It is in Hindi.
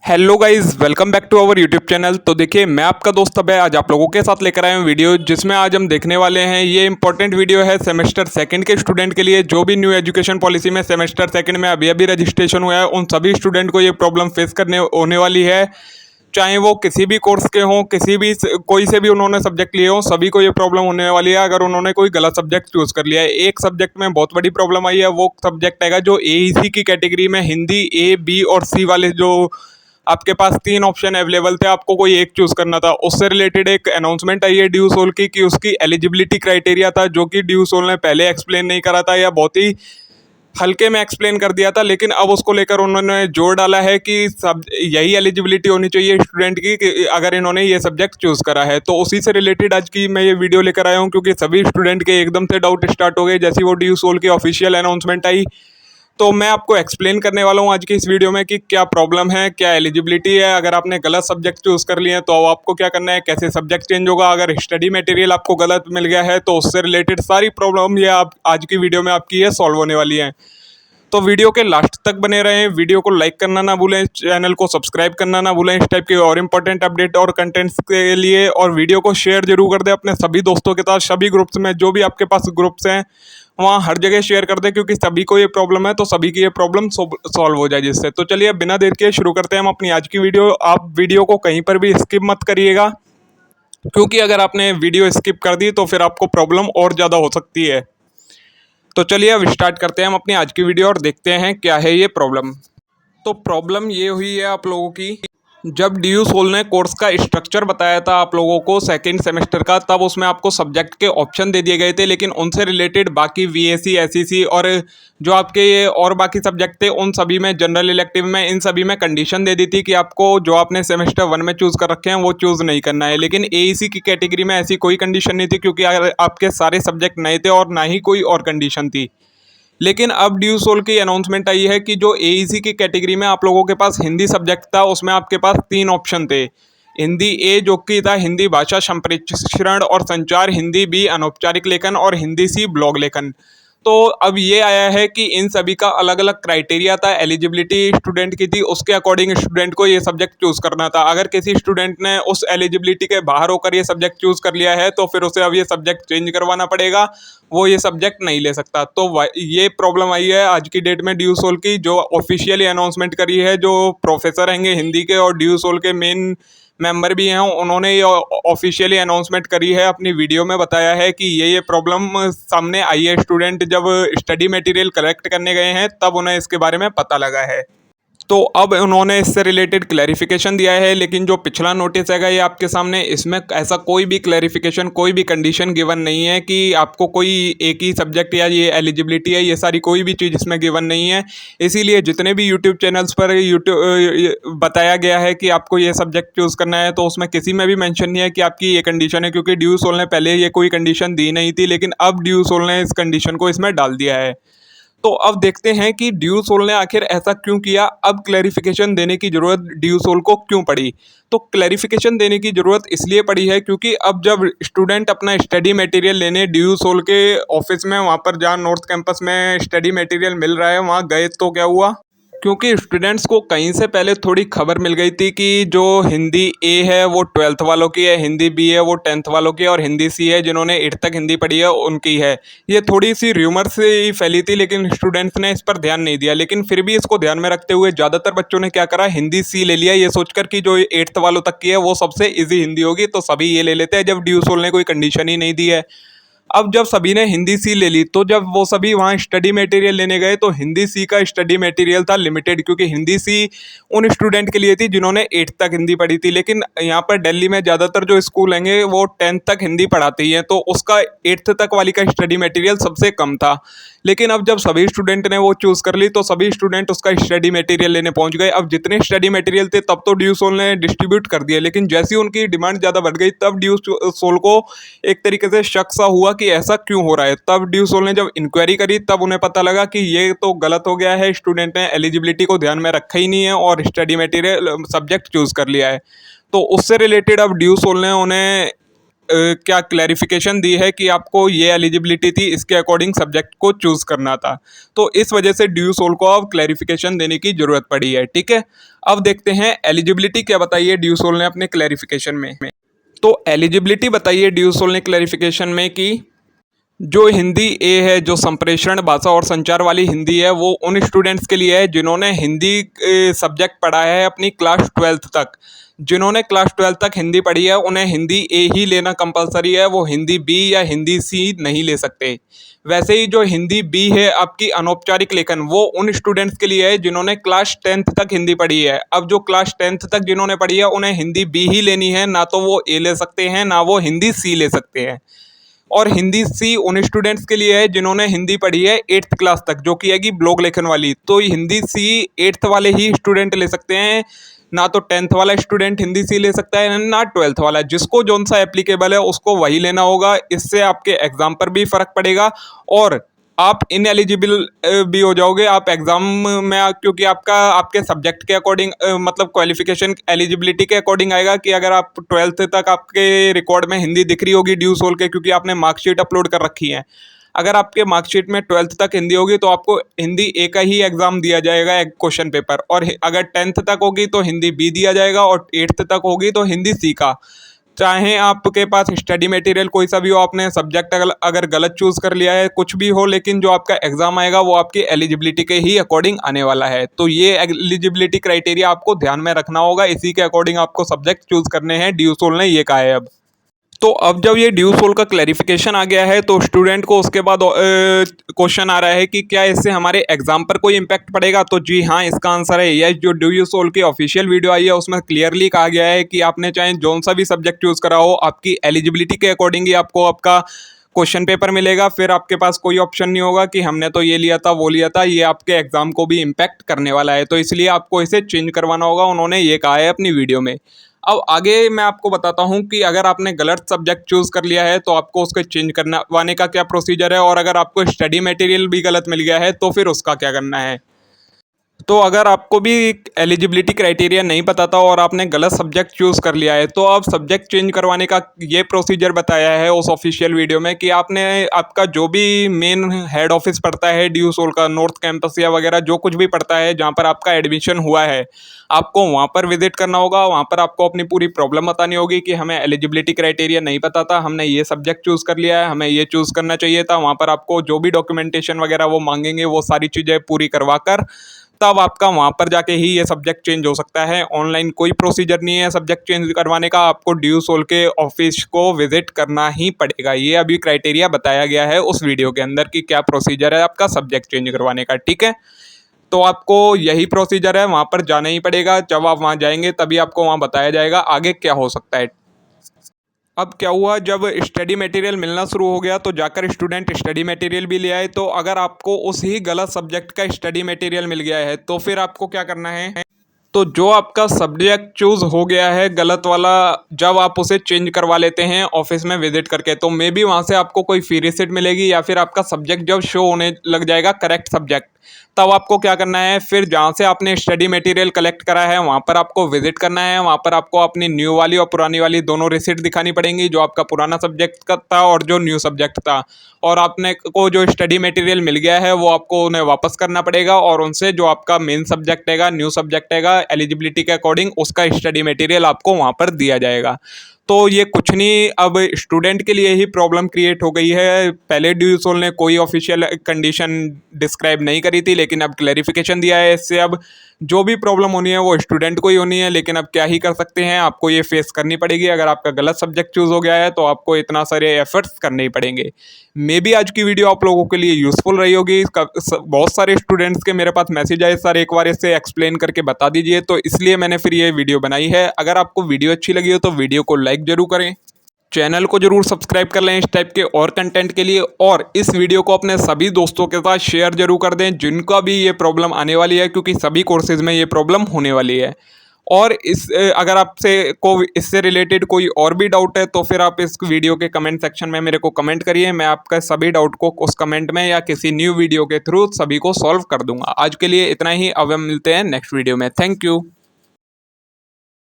Hello guys, welcome back to our YouTube channel. तो देखिए, मैं आपका दोस्त अभय आज आप लोगों के साथ लेकर आया हूँ वीडियो, जिसमें आज हम देखने वाले हैं। ये इंपॉर्टेंट वीडियो है सेमेस्टर सेकंड के स्टूडेंट के लिए। जो भी न्यू एजुकेशन पॉलिसी में सेमेस्टर सेकंड में अभी अभी रजिस्ट्रेशन हुआ है, उन सभी स्टूडेंट को ये प्रॉब्लम फेस करने होने वाली है। चाहे वो किसी भी कोर्स के हों, किसी भी कोई से भी उन्होंने सब्जेक्ट लिए हों, सभी को ये प्रॉब्लम होने वाली है अगर उन्होंने कोई गलत सब्जेक्ट चूज़ कर लिया है। एक सब्जेक्ट में बहुत बड़ी प्रॉब्लम आई है, वो सब्जेक्ट आएगा जो एईसी की कैटेगरी में हिंदी ए, बी और सी वाले जो आपके पास तीन ऑप्शन अवेलेबल थे, आपको कोई एक चूज करना था। उससे रिलेटेड एक अनाउंसमेंट आई है ड्यू सोल की कि उसकी एलिजिबिलिटी क्राइटेरिया था, जो कि ड्यू सोल ने पहले एक्सप्लेन नहीं करा था या बहुत ही हल्के में एक्सप्लेन कर दिया था। लेकिन अब उसको लेकर उन्होंने जोर डाला है कि सब यही एलिजिबिलिटी होनी चाहिए स्टूडेंट की कि अगर इन्होंने ये सब्जेक्ट चूज करा है। तो उसी से रिलेटेड आज की मैं ये वीडियो लेकर आया हूँ, क्योंकि सभी स्टूडेंट के एकदम से डाउट स्टार्ट हो गए जैसी वो ड्यू सोल की ऑफिशियल अनाउंसमेंट आई। तो मैं आपको एक्सप्लेन करने वाला हूँ आज की इस वीडियो में कि क्या प्रॉब्लम है, क्या एलिजिबिलिटी है, अगर आपने गलत सब्जेक्ट चूज़ कर लिए हैं तो आपको क्या करना है, कैसे सब्जेक्ट चेंज होगा, अगर स्टडी मटेरियल आपको गलत मिल गया है तो उससे रिलेटेड सारी प्रॉब्लम ये आप आज की वीडियो में आपकी ये सॉल्व होने वाली है। तो वीडियो के लास्ट तक बने रहें, वीडियो को लाइक करना ना भूलें, चैनल को सब्सक्राइब करना ना भूलें इस टाइप के और इंपॉर्टेंट अपडेट और कंटेंट्स के लिए। और वीडियो को शेयर जरूर कर दें अपने सभी दोस्तों के साथ, सभी ग्रुप्स में, जो भी आपके पास ग्रुप्स हैं वहाँ हर जगह शेयर कर दें, क्योंकि सभी को ये प्रॉब्लम है तो सभी की ये प्रॉब्लम सॉल्व हो जाए जिससे। तो चलिए, बिना देर के शुरू करते हैं हम अपनी आज की वीडियो। आप वीडियो को कहीं पर भी स्किप मत करिएगा, क्योंकि अगर आपने वीडियो स्किप कर दी तो फिर आपको प्रॉब्लम और ज़्यादा हो सकती है। तो चलिए अब स्टार्ट करते हैं हम अपनी आज की वीडियो और देखते हैं क्या है ये प्रॉब्लम। तो प्रॉब्लम ये हुई है आप लोगों की, जब ड्यू सोल ने कोर्स का स्ट्रक्चर बताया था आप लोगों को सेकंड सेमेस्टर का, तब उसमें आपको सब्जेक्ट के ऑप्शन दे दिए गए थे, लेकिन उनसे रिलेटेड बाकी वीएसी, एसईसी और जो आपके ये और बाकी सब्जेक्ट थे, उन सभी में, जनरल इलेक्टिव में, इन सभी में कंडीशन दे दी थी कि आपको जो आपने सेमेस्टर वन में चूज़ कर रखे हैं वो चूज़ नहीं करना है। लेकिन एईसी की कैटेगरी में ऐसी कोई कंडीशन नहीं थी, क्योंकि आपके सारे सब्जेक्ट नए थे और ना ही कोई और कंडीशन थी। लेकिन अब ड्यू सोल की अनाउंसमेंट आई है कि जो एईसी की कैटेगरी में आप लोगों के पास हिंदी सब्जेक्ट था, उसमें आपके पास तीन ऑप्शन थे। हिंदी ए जो कि था हिंदी भाषा संप्रेषण और संचार, हिंदी बी अनौपचारिक लेखन और हिंदी सी ब्लॉग लेखन। तो अब ये आया है कि इन सभी का अलग अलग क्राइटेरिया था, एलिजिबिलिटी स्टूडेंट की थी, उसके अकॉर्डिंग स्टूडेंट को ये सब्जेक्ट चूज़ करना था। अगर किसी स्टूडेंट ने उस एलिजिबिलिटी के बाहर होकर ये सब्जेक्ट चूज़ कर लिया है तो फिर उसे अब ये सब्जेक्ट चेंज करवाना पड़ेगा, वो ये सब्जेक्ट नहीं ले सकता। तो ये प्रॉब्लम आई है आज की डेट में ड्यू सोल की, जो ऑफिशियली अनाउंसमेंट करी है जो प्रोफेसर रहेंगे हिंदी के और ड्यू सोल के मेन मेंबर भी हैं, उन्होंने ये ऑफिशियली अनाउंसमेंट करी है, अपनी वीडियो में बताया है कि ये प्रॉब्लम सामने आई है। स्टूडेंट जब स्टडी मटेरियल कलेक्ट करने गए हैं तब उन्हें इसके बारे में पता लगा है। तो अब उन्होंने इससे रिलेटेड क्लैरिफिकेशन दिया है, लेकिन जो पिछला नोटिस है ये आपके सामने, इसमें ऐसा कोई भी क्लैरिफिकेशन, कोई भी कंडीशन गिवन नहीं है कि आपको कोई एक ही सब्जेक्ट या ये एलिजिबिलिटी है, ये सारी कोई भी चीज़ इसमें गिवन नहीं है। इसीलिए जितने भी यूट्यूब चैनल्स पर बताया गया है कि आपको ये सब्जेक्ट चूज़ करना है, तो उसमें किसी में भी मेंशन नहीं है कि आपकी ये कंडीशन है, क्योंकि ड्यू सोल ने पहले ये कोई कंडीशन दी नहीं थी, लेकिन अब ड्यू सोल ने इस कंडीशन को इसमें डाल दिया है। तो अब देखते हैं कि ड्यू सोल ने आखिर ऐसा क्यों किया, अब क्लैरिफिकेशन देने की ज़रूरत ड्यू सोल को क्यों पड़ी। तो क्लैरिफिकेशन देने की ज़रूरत इसलिए पड़ी है क्योंकि अब जब स्टूडेंट अपना स्टडी मटेरियल लेने ड्यू सोल के ऑफिस में, वहाँ पर जहाँ नॉर्थ कैंपस में स्टडी मटेरियल मिल रहा है, वहाँ गए तो क्या हुआ, क्योंकि स्टूडेंट्स को कहीं से पहले थोड़ी खबर मिल गई थी कि जो हिंदी ए है वो 12th वालों की है, हिंदी बी है वो 10th वालों की है, और हिंदी सी है जिन्होंने 8th तक हिंदी पढ़ी है उनकी है। ये थोड़ी सी र्यूमर से ही फैली थी, लेकिन स्टूडेंट्स ने इस पर ध्यान नहीं दिया। लेकिन फिर भी इसको ध्यान में रखते हुए ज़्यादातर बच्चों ने क्या करा, हिंदी सी ले लिया, ये सोचकर कि जो 8th वालों तक की है वो सबसे ईजी हिंदी होगी, तो सभी ये ले लेते हैं, जब ड्यू सोल ने कोई कंडीशन ही नहीं दी है। अब जब सभी ने हिंदी सी ले ली, तो जब वो सभी वहाँ स्टडी मटेरियल लेने गए तो हिंदी सी का स्टडी मटेरियल था लिमिटेड, क्योंकि हिंदी सी उन स्टूडेंट के लिए थी जिन्होंने 8th तक हिंदी पढ़ी थी। लेकिन यहाँ पर दिल्ली में ज़्यादातर जो स्कूल हैं वो 10th तक हिंदी पढ़ाते ही हैं, तो उसका 8th तक वाली का स्टडी मटेरियल सबसे कम था। लेकिन अब जब सभी स्टूडेंट ने वो चूज़ कर ली तो सभी स्टूडेंट उसका स्टडी मटेरियल लेने पहुंच गए। अब जितने स्टडी मटेरियल थे तब तो ड्यू सोल ने डिस्ट्रीब्यूट कर दिए, लेकिन जैसी उनकी डिमांड ज़्यादा बढ़ गई तब ड्यू सोल को एक तरीके से शक सा हुआ कि ऐसा क्यों हो रहा है। तब ड्यू सोल ने जब इंक्वायरी करी तब उन्हें पता लगा कि ये तो गलत हो गया है, स्टूडेंट ने एलिजिबिलिटी को ध्यान में रखा ही नहीं है और स्टडी मटेरियल सब्जेक्ट चूज़ कर लिया है। तो उससे रिलेटेड अब ड्यू सोल ने उन्हें क्या क्लैरिफिकेशन दी है कि आपको ये एलिजिबिलिटी थी, इसके अकॉर्डिंग सब्जेक्ट को चूज़ करना था। तो इस वजह से ड्यू सोल को अब क्लैरिफिकेशन देने की ज़रूरत पड़ी है, ठीक है। अब देखते हैं एलिजिबिलिटी क्या बताई है ड्यू सोल ने अपने क्लैरिफिकेशन में। तो एलिजिबिलिटी बताइए ड्यू सोल ने क्लैरिफिकेशन में कि जो हिंदी ए है, जो संप्रेषण भाषा और संचार वाली हिंदी है, वो उन स्टूडेंट्स के लिए है जिन्होंने हिंदी सब्जेक्ट पढ़ा है अपनी क्लास 12th तक। जिन्होंने क्लास 12th तक हिंदी पढ़ी है उन्हें हिंदी ए ही लेना कंपलसरी है, वो हिंदी बी या हिंदी सी नहीं ले सकते। वैसे ही जो हिंदी बी है आपकी अनौपचारिक लेखन, वो उन स्टूडेंट्स के लिए है जिन्होंने क्लास 10th तक हिंदी पढ़ी है। अब जो क्लास 10th तक जिन्होंने पढ़ी है उन्हें हिंदी बी ही लेनी है, ना तो वो ए ले सकते हैं ना वो हिंदी सी ले सकते हैं। और हिंदी सी उन स्टूडेंट्स के लिए है जिन्होंने हिंदी पढ़ी है 8th क्लास तक, जो कि है कि ब्लॉग लेखन वाली। तो हिंदी सी 8th वाले ही स्टूडेंट ले सकते हैं, ना तो 10th वाला स्टूडेंट हिंदी सी ले सकता है ना 12th वाला। जिसको जौन सा एप्लीकेबल है उसको वही लेना होगा। इससे आपके एग्ज़ाम पर भी फ़र्क पड़ेगा और आप इनएलिजिबल भी हो जाओगे आप एग्ज़ाम में, क्योंकि आपके सब्जेक्ट के अकॉर्डिंग मतलब क्वालिफिकेशन एलिजिबिलिटी के अकॉर्डिंग आएगा कि अगर आप 12th तक आपके रिकॉर्ड में हिंदी दिख रही होगी ड्यू सोल के, क्योंकि आपने मार्कशीट अपलोड कर रखी है। अगर आपके मार्कशीट में 12th तक हिंदी होगी तो आपको हिंदी ए का ही एग्ज़ाम दिया जाएगा, एक क्वेश्चन पेपर। और अगर 10th तक होगी तो हिंदी बी दिया जाएगा और 8th तक होगी तो हिंदी सी का। चाहे आपके पास स्टडी मटेरियल कोई सा भी हो, आपने सब्जेक्ट अगर गलत चूज़ कर लिया है, कुछ भी हो, लेकिन जो आपका एग्ज़ाम आएगा वो आपकी एलिजिबिलिटी के ही अकॉर्डिंग आने वाला है। तो ये एलिजिबिलिटी क्राइटेरिया आपको ध्यान में रखना होगा, इसी के अकॉर्डिंग आपको सब्जेक्ट चूज़ करने हैं, ड्यू सोल ने ये कहा है। तो अब जब ये ड्यू सोल का क्लैरिफिकेशन आ गया है तो स्टूडेंट को उसके बाद क्वेश्चन आ रहा है कि क्या इससे हमारे एग्जाम पर कोई इम्पैक्ट पड़ेगा। तो जी हाँ, इसका आंसर है यस। जो ड्यू सोल की ऑफिशियल वीडियो आई है उसमें क्लियरली कहा गया है कि आपने चाहे जौन सा भी सब्जेक्ट चूज़ करा हो, आपकी एलिजिबिलिटी के अकॉर्डिंग ही आपको आपका क्वेश्चन पेपर मिलेगा। फिर आपके पास कोई ऑप्शन नहीं होगा कि हमने तो ये लिया था वो लिया था, ये आपके एग्ज़ाम को भी इम्पैक्ट करने वाला है। तो इसलिए आपको इसे चेंज करवाना होगा, उन्होंने ये कहा है अपनी वीडियो में। अब आगे मैं आपको बताता हूँ कि अगर आपने गलत सब्जेक्ट चूज़ कर लिया है तो आपको उसको चेंज करवाने का क्या प्रोसीजर है, और अगर आपको स्टडी मटेरियल भी गलत मिल गया है तो फिर उसका क्या करना है। तो अगर आपको भी एलिजिबिलिटी क्राइटेरिया नहीं पता था और आपने गलत सब्जेक्ट चूज़ कर लिया है तो अब सब्जेक्ट चेंज करवाने का ये प्रोसीजर बताया है उस ऑफिशियल वीडियो में कि आपने आपका जो भी मेन हेड ऑफिस पड़ता है ड्यू सोल का, नॉर्थ कैंपस या वगैरह जो कुछ भी पड़ता है जहाँ पर आपका एडमिशन हुआ है, आपको वहाँ पर विजिट करना होगा। वहाँ पर आपको अपनी पूरी प्रॉब्लम बतानी होगी कि हमें एलिजिबिलिटी क्राइटेरिया नहीं पता था, हमने ये सब्जेक्ट चूज़ कर लिया है, हमें ये चूज़ करना चाहिए था। वहाँ पर आपको जो भी डॉक्यूमेंटेशन वगैरह वो मांगेंगे वो सारी चीज़ें पूरी करवा कर तब आपका वहाँ पर जाके ही ये सब्जेक्ट चेंज हो सकता है। ऑनलाइन कोई प्रोसीजर नहीं है सब्जेक्ट चेंज करवाने का, आपको ड्यू सोल के ऑफिस को विजिट करना ही पड़ेगा। ये अभी क्राइटेरिया बताया गया है उस वीडियो के अंदर कि क्या प्रोसीजर है आपका सब्जेक्ट चेंज करवाने का, ठीक है। तो आपको यही प्रोसीजर है, वहाँ पर जाना ही पड़ेगा। जब आप वहाँ जाएंगे तभी आपको वहाँ बताया जाएगा आगे क्या हो सकता है। अब क्या हुआ, जब स्टडी मटेरियल मिलना शुरू हो गया तो जाकर स्टूडेंट स्टडी मटेरियल भी ले आए। तो अगर आपको उस ही गलत सब्जेक्ट का स्टडी मटेरियल मिल गया है तो फिर आपको क्या करना है। तो जो आपका सब्जेक्ट चूज़ हो गया है गलत वाला, जब आप उसे चेंज करवा लेते हैं ऑफिस में विजिट करके, तो मे बी वहाँ से आपको कोई फ्री रिसीट मिलेगी या फिर आपका सब्जेक्ट जब शो होने लग जाएगा करेक्ट सब्जेक्ट, तब आपको क्या करना है, फिर जहाँ से आपने स्टडी मटेरियल कलेक्ट करा है वहाँ पर आपको विजिट करना है। वहाँ पर आपको अपनी न्यू वाली और पुरानी वाली दोनों रिसीट दिखानी पड़ेंगी, जो आपका पुराना सब्जेक्ट का था और जो न्यू सब्जेक्ट था। और आपने को जो स्टडी मटेरियल मिल गया है वो आपको उन्हें वापस करना पड़ेगा और उनसे जो आपका मेन सब्जेक्ट हैगा, न्यू सब्जेक्ट हैगा, एलिजिबिलिटी के अकॉर्डिंग उसका स्टडी मटेरियल आपको वहाँ पर दिया जाएगा। तो ये कुछ नहीं, अब स्टूडेंट के लिए ही प्रॉब्लम क्रिएट हो गई है। पहले ड्यू सोल ने कोई ऑफिशियल कंडीशन डिस्क्राइब नहीं करी थी, लेकिन अब क्लैरिफिकेशन दिया है। इससे अब जो भी प्रॉब्लम होनी है वो स्टूडेंट को ही होनी है, लेकिन अब क्या ही कर सकते हैं, आपको ये फेस करनी पड़ेगी। अगर आपका गलत सब्जेक्ट चूज़ हो गया है तो आपको इतना सारे एफर्ट्स करने ही पड़ेंगे। मे बी आज की वीडियो आप लोगों के लिए यूज़फुल रही होगी। बहुत सारे स्टूडेंट्स के मेरे पास मैसेज आए, सर एक बार इसे एक्सप्लेन करके बता दीजिए, तो इसलिए मैंने फिर ये वीडियो बनाई है। अगर आपको वीडियो अच्छी लगी हो तो वीडियो को लाइक ज़रूर करें, चैनल को जरूर सब्सक्राइब कर लें इस टाइप के और कंटेंट के लिए, और इस वीडियो को अपने सभी दोस्तों के साथ शेयर जरूर कर दें जिनका भी ये प्रॉब्लम आने वाली है, क्योंकि सभी कोर्सेज़ में ये प्रॉब्लम होने वाली है। और अगर आपसे को इससे रिलेटेड कोई और भी डाउट है तो फिर आप इस वीडियो के कमेंट सेक्शन में मेरे को कमेंट करिए, मैं आपका सभी डाउट को उस कमेंट में या किसी न्यू वीडियो के थ्रू सभी को सॉल्व कर दूंगा। आज के लिए इतना ही, अब हम मिलते हैं नेक्स्ट वीडियो में। Thank you.